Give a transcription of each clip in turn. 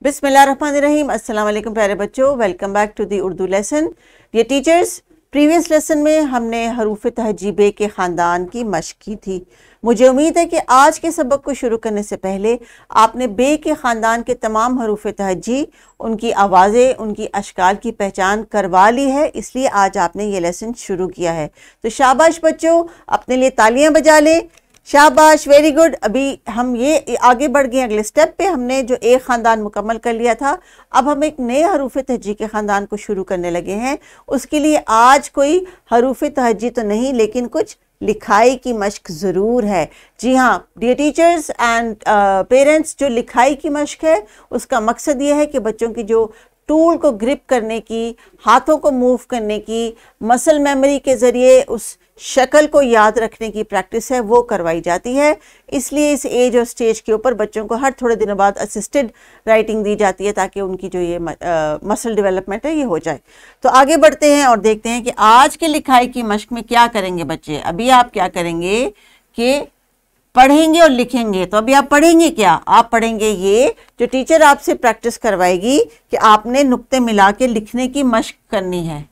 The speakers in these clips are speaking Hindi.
बिस्मिल्लाहिर्रहमानिर्रहीम। अस्सलाम वालेकुम प्यारे बच्चों, welcome back to the Urdu lesson. ये टीचर्स, प्रीवियस लेसन में हमने हरूफ तहजी बे के ख़ानदान की मश्क की थी। मुझे उम्मीद है कि आज के सबक को शुरू करने से पहले आपने बे के ख़ानदान के तमाम हरूफ तहजी, उनकी आवाज़ें, उनकी अशकाल की पहचान करवा ली है, इसलिए आज आपने ये लेसन शुरू किया है। तो शाबाश बच्चों, अपने लिए तालियां बजा लें। शाबाश, वेरी गुड। अभी हम ये आगे बढ़ गए अगले स्टेप पे। हमने जो एक ख़ानदान मुकम्मल कर लिया था, अब हम एक नए हरूफ तहजी के ख़ानदान को शुरू करने लगे हैं। उसके लिए आज कोई हरूफ तहजी तो नहीं, लेकिन कुछ लिखाई की मश्क ज़रूर है। जी हाँ डियर टीचर्स एंड पेरेंट्स, जो लिखाई की मश्क है उसका मकसद ये है कि बच्चों की जो टूल को ग्रिप करने की, हाथों को मूव करने की, मसल मेमोरी के ज़रिए उस शक्ल को याद रखने की प्रैक्टिस है, वो करवाई जाती है। इसलिए इस एज और स्टेज के ऊपर बच्चों को हर थोड़े दिनों बाद असिस्टेड राइटिंग दी जाती है, ताकि उनकी जो ये मसल डेवलपमेंट है ये हो जाए। तो आगे बढ़ते हैं और देखते हैं कि आज के लिखाई की मश्क में क्या करेंगे बच्चे। अभी आप क्या करेंगे कि पढ़ेंगे और लिखेंगे। तो अभी आप पढ़ेंगे क्या? आप पढ़ेंगे ये जो टीचर आपसे प्रैक्टिस करवाएगी कि आपने नुक्ते मिला के लिखने की मश्क करनी है।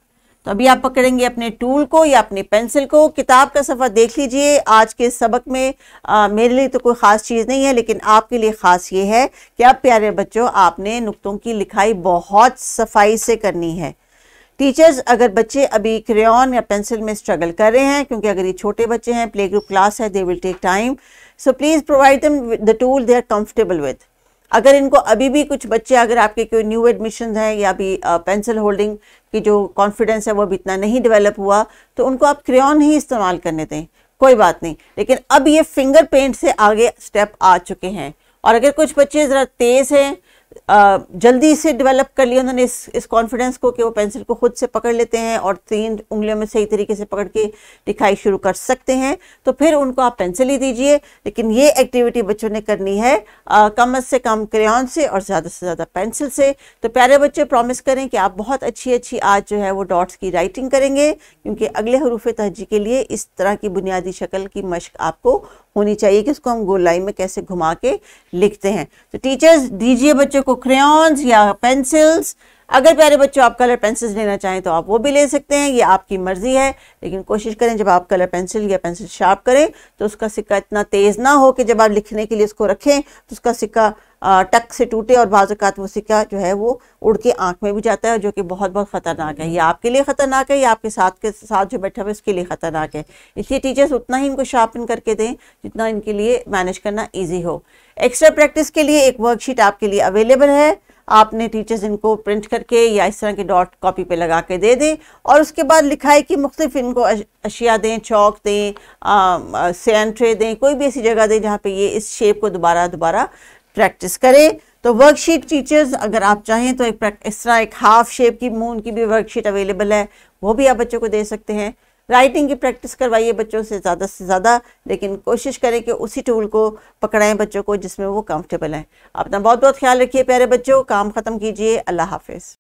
तो अभी आप पकड़ेंगे अपने टूल को या अपनी पेंसिल को, किताब का सफ़ा देख लीजिए। आज के सबक में मेरे लिए तो कोई ख़ास चीज़ नहीं है, लेकिन आपके लिए ख़ास ये है कि अब प्यारे बच्चों, आपने नुक्तों की लिखाई बहुत सफाई से करनी है। टीचर्स, अगर बच्चे अभी क्रेयॉन या पेंसिल में स्ट्रगल कर रहे हैं, क्योंकि अगर ये छोटे बच्चे हैं, प्ले ग्रुप क्लास है, they will take time, so please provide them the tool they are comfortable with. अगर इनको अभी भी कुछ बच्चे, अगर आपके कोई न्यू एडमिशन हैं या अभी पेंसिल होल्डिंग की जो कॉन्फिडेंस है वो अभी इतना नहीं डेवलप हुआ, तो उनको आप क्रेयॉन ही इस्तेमाल करने दें, कोई बात नहीं। लेकिन अब ये फिंगर पेंट से आगे स्टेप आ चुके हैं। और अगर कुछ बच्चे ज़रा तेज़ हैं, जल्दी से डेवलप कर लिया उन्होंने इस कॉन्फिडेंस को कि वो पेंसिल को खुद से पकड़ लेते हैं और 3 उंगलियों में सही तरीके से पकड़ के लिखाई शुरू कर सकते हैं, तो फिर उनको आप पेंसिल ही दीजिए। लेकिन ये एक्टिविटी बच्चों ने करनी है कम से कम क्रेयॉन से और ज़्यादा से ज़्यादा पेंसिल से। तो प्यारे बच्चे, प्रॉमिस करें कि आप बहुत अच्छी आज जो है वो डॉट्स की राइटिंग करेंगे, क्योंकि अगले हरूफ तहजी के लिए इस तरह की बुनियादी शक्ल की मश्क आपको होनी चाहिए कि उसको हम गोलाई में कैसे घुमा के लिखते हैं। तो टीचर्स, दीजिए बच्चों को क्रेयॉन्स या पेंसिल्स। अगर प्यारे बच्चों आप कलर पेंसिल्स लेना चाहें तो आप वो भी ले सकते हैं, ये आपकी मर्जी है। लेकिन कोशिश करें जब आप कलर पेंसिल या पेंसिल शार्प करें तो उसका सिक्का इतना तेज़ ना हो कि जब आप लिखने के लिए उसको रखें तो उसका सिक्का टक से टूटे और बाज़ औक़ात वो सिक्का जो है वो उड़ के आँख में भी जाता है, जो कि बहुत बहुत ख़तरनाक है। ये आपके लिए ख़तरनाक है या आपके साथ जो बैठा हुआ है उसके लिए ख़तरनाक है। इसलिए टीचर्स उतना ही इनको शार्पन करके दें जितना इनके लिए मैनेज करना ईजी हो। एक्स्ट्रा प्रैक्टिस के लिए एक वर्कशीट आपके लिए अवेलेबल है। आपने टीचर्स इनको प्रिंट करके या इस तरह के डॉट कॉपी पे लगा के दे दें, और उसके बाद लिखाई की मुख्तलिफ इनको अशिया दें, चौक दें, सैंड ट्रे दें, कोई भी ऐसी जगह दें जहाँ पे ये इस शेप को दोबारा प्रैक्टिस करें। तो वर्कशीट टीचर्स, अगर आप चाहें तो इस तरह एक हाफ शेप की मून की भी वर्कशीट अवेलेबल है, वो भी आप बच्चों को दे सकते हैं। राइटिंग की प्रैक्टिस करवाइए बच्चों से ज़्यादा, लेकिन कोशिश करें कि उसी टूल को पकड़ाएं बच्चों को जिसमें वो कंफर्टेबल हैं। अपना बहुत बहुत ख्याल रखिए प्यारे बच्चों, काम ख़त्म कीजिए। अल्लाह हाफिज़।